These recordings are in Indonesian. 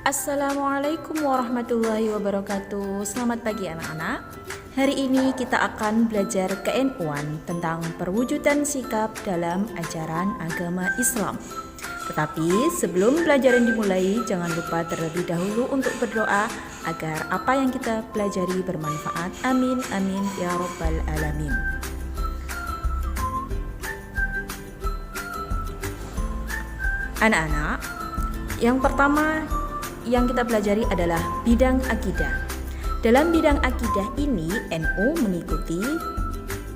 Assalamualaikum warahmatullahi wabarakatuh. Selamat pagi anak-anak. Hari ini kita akan belajar KN1 tentang perwujudan sikap dalam ajaran agama Islam. Tetapi sebelum pelajaran dimulai, jangan lupa terlebih dahulu untuk berdoa agar apa yang kita pelajari bermanfaat. Amin amin ya rabbal alamin. Anak-anak, yang pertama yang kita pelajari adalah bidang akidah. Dalam bidang akidah ini, NU mengikuti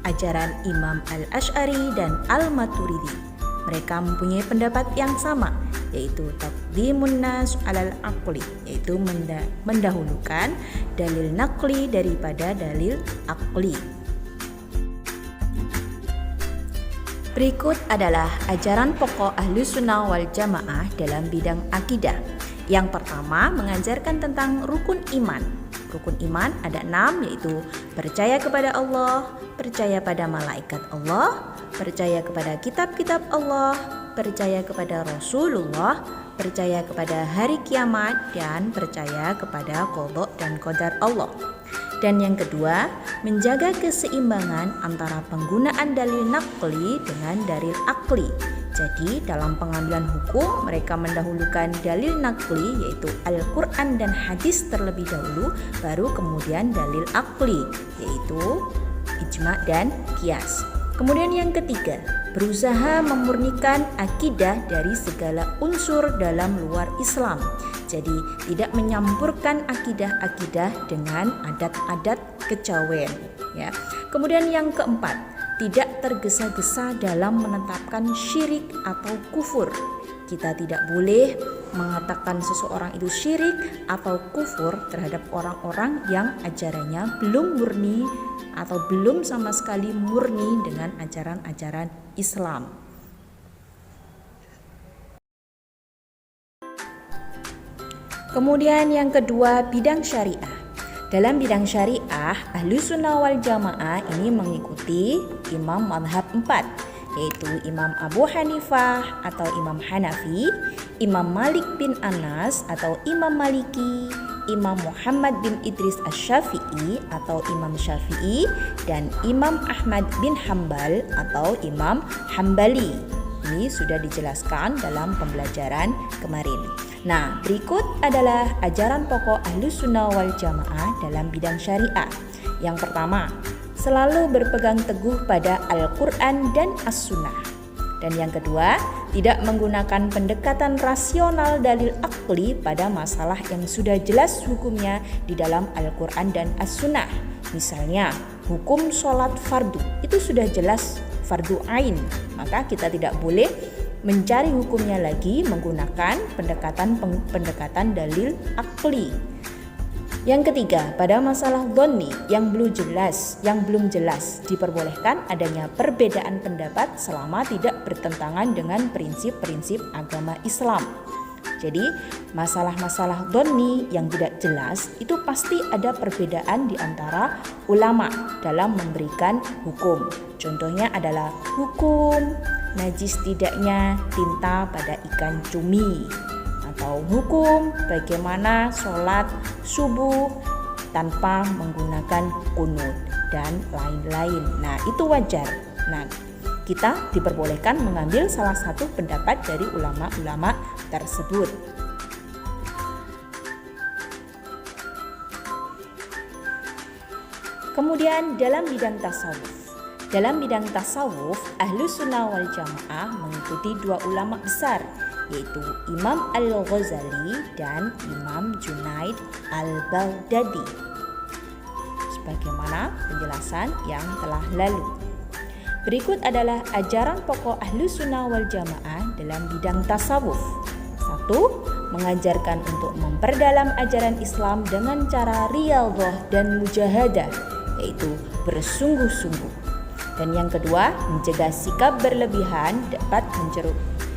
ajaran Imam Al-Asy'ari dan Al-Maturidi. Mereka mempunyai pendapat yang sama, yaitu taqdimun nas 'alal aqli, yaitu mendahulukan dalil naqli daripada dalil aqli. Berikut adalah ajaran pokok Ahlus Sunnah wal Jamaah dalam bidang akidah. Yang pertama, mengajarkan tentang rukun iman. Rukun iman ada 6, yaitu percaya kepada Allah, percaya pada malaikat Allah, percaya kepada kitab-kitab Allah, percaya kepada Rasulullah, percaya kepada hari kiamat, dan percaya kepada qada dan qadar Allah. Dan yang kedua, menjaga keseimbangan antara penggunaan dalil naqli dengan dalil akli. Jadi dalam pengambilan hukum mereka mendahulukan dalil naqli, yaitu Al-Quran dan hadis terlebih dahulu, baru kemudian dalil akli, yaitu ijma dan qiyas. Kemudian yang ketiga, berusaha memurnikan akidah dari segala unsur dalam luar Islam. Jadi tidak menyampurkan akidah-akidah dengan adat-adat kejawen, ya. Kemudian yang keempat, tidak tergesa-gesa dalam menetapkan syirik atau kufur. Kita tidak boleh mengatakan seseorang itu syirik atau kufur terhadap orang-orang yang ajarannya belum murni atau belum sama sekali murni dengan ajaran-ajaran Islam. Kemudian yang kedua, bidang syariah. Dalam bidang syariah, Ahlus Sunnah wal Jamaah ini mengikuti imam madhab 4, yaitu Imam Abu Hanifah atau Imam Hanafi, Imam Malik bin Anas atau Imam Maliki, Imam Muhammad bin Idris Asy-Syafi'i atau Imam Syafi'i, dan Imam Ahmad bin Hambal atau Imam Hambali. Ini sudah dijelaskan dalam pembelajaran kemarin. Nah, berikut adalah ajaran pokok Ahlus Sunnah wal Jamaah dalam bidang syariah. Yang pertama, selalu berpegang teguh pada Al-Quran dan As-Sunnah. Dan yang kedua, tidak menggunakan pendekatan rasional dalil akli pada masalah yang sudah jelas hukumnya di dalam Al-Quran dan As-Sunnah. Misalnya, hukum sholat fardu itu sudah jelas fardu ain, maka kita tidak boleh mencari hukumnya lagi menggunakan pendekatan dalil akli. Yang ketiga, pada masalah dhonni yang belum jelas diperbolehkan adanya perbedaan pendapat selama tidak bertentangan dengan prinsip-prinsip agama Islam. Jadi masalah-masalah dhonni yang tidak jelas itu pasti ada perbedaan di antara ulama dalam memberikan hukum. Contohnya adalah hukum najis tidaknya tinta pada ikan cumi, atau hukum bagaimana sholat subuh tanpa menggunakan kunut, dan lain-lain. Nah, itu wajar. Nah, kita diperbolehkan mengambil salah satu pendapat dari ulama-ulama tersebut. Kemudian dalam bidang tasawuf. Dalam bidang tasawuf, Ahlus Sunnah wal Jamaah mengikuti dua ulama besar, yaitu Imam Al-Ghazali dan Imam Junaid Al-Baghdadi, sebagaimana penjelasan yang telah lalu. Berikut adalah ajaran pokok Ahlus Sunnah wal Jamaah dalam bidang tasawuf. 1. Mengajarkan untuk memperdalam ajaran Islam dengan cara riyadhah dan mujahadah, yaitu bersungguh-sungguh. Dan yang kedua, mencegah sikap berlebihan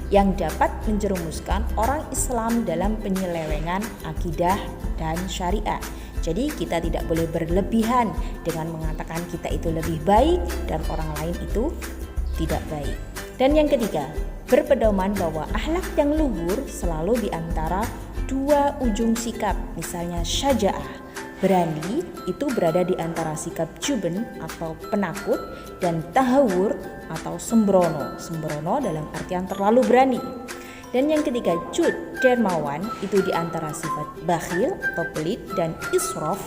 yang dapat menjerumuskan orang Islam dalam penyelewengan akidah dan syariat. Jadi kita tidak boleh berlebihan dengan mengatakan kita itu lebih baik dan orang lain itu tidak baik. Dan yang ketiga, berpedoman bahwa akhlak yang luhur selalu di antara dua ujung sikap, misalnya syaja'ah, berani, itu berada di antara sikap juben atau penakut dan tahawur atau sembrono. Sembrono dalam artian terlalu berani. Dan yang ketiga, jud, dermawan, itu di antara sifat bakhil atau pelit, dan israf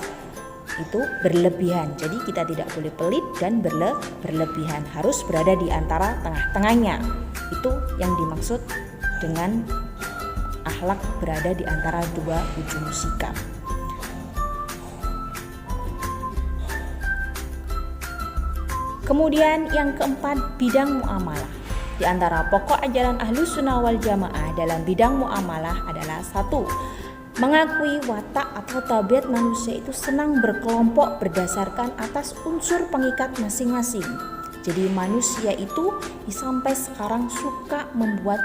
itu berlebihan. Jadi kita tidak boleh pelit dan berlebihan, harus berada di antara tengah-tengahnya. Itu yang dimaksud dengan akhlak berada di antara dua ujung sikap. Kemudian yang keempat, bidang muamalah. Di antara pokok ajaran Ahlus Sunnah wal Jamaah dalam bidang muamalah adalah 1. Mengakui watak atau tabiat manusia itu senang berkelompok berdasarkan atas unsur pengikat masing-masing. Jadi manusia itu sampai sekarang suka membuat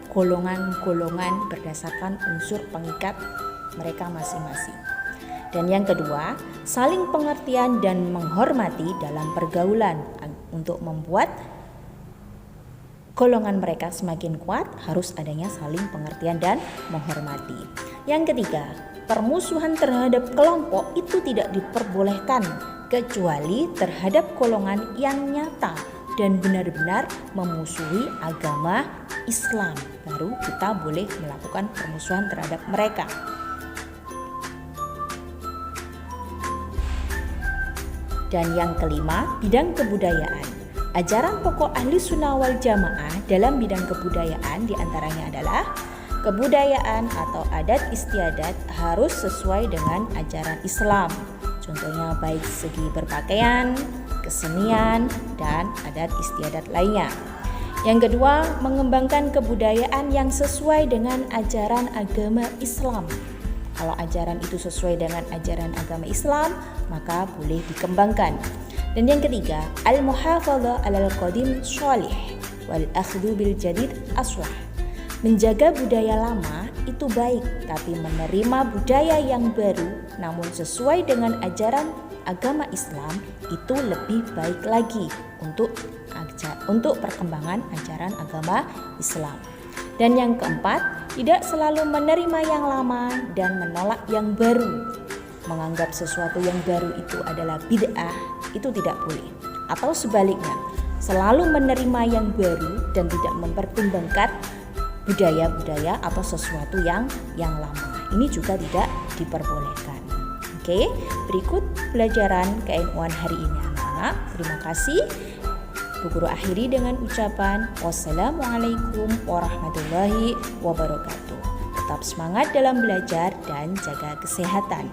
golongan-golongan berdasarkan unsur pengikat mereka masing-masing. Dan yang kedua, saling pengertian dan menghormati dalam pergaulan. Untuk membuat golongan mereka semakin kuat, harus adanya saling pengertian dan menghormati. Yang ketiga, permusuhan terhadap kelompok itu tidak diperbolehkan kecuali terhadap golongan yang nyata dan benar-benar memusuhi agama Islam. Baru kita boleh melakukan permusuhan terhadap mereka. Dan yang kelima, bidang kebudayaan. Ajaran pokok Ahli Sunnah wal Jamaah dalam bidang kebudayaan diantaranya adalah kebudayaan atau adat istiadat harus sesuai dengan ajaran Islam. Contohnya baik segi berpakaian, kesenian, dan adat istiadat lainnya. Yang kedua, mengembangkan kebudayaan yang sesuai dengan ajaran agama Islam. Kalau ajaran itu sesuai dengan ajaran agama Islam, maka boleh dikembangkan. Dan yang ketiga, al-muhafadzah 'alal qadim shalih wal akhdhu bil jadid aslah. Menjaga budaya lama itu baik, tapi menerima budaya yang baru namun sesuai dengan ajaran agama Islam itu lebih baik lagi untuk perkembangan ajaran agama Islam. Dan yang keempat, tidak selalu menerima yang lama dan menolak yang baru. Menganggap sesuatu yang baru itu adalah bid'ah, itu tidak boleh. Atau sebaliknya, selalu menerima yang baru dan tidak mempertimbangkan budaya-budaya atau sesuatu yang lama. Ini juga tidak diperbolehkan. Oke, berikut pelajaran KN1 hari ini anak-anak. Terima kasih. Bu Guru akhiri dengan ucapan wassalamualaikum warahmatullahi wabarakatuh. Tetap semangat dalam belajar dan jaga kesehatan.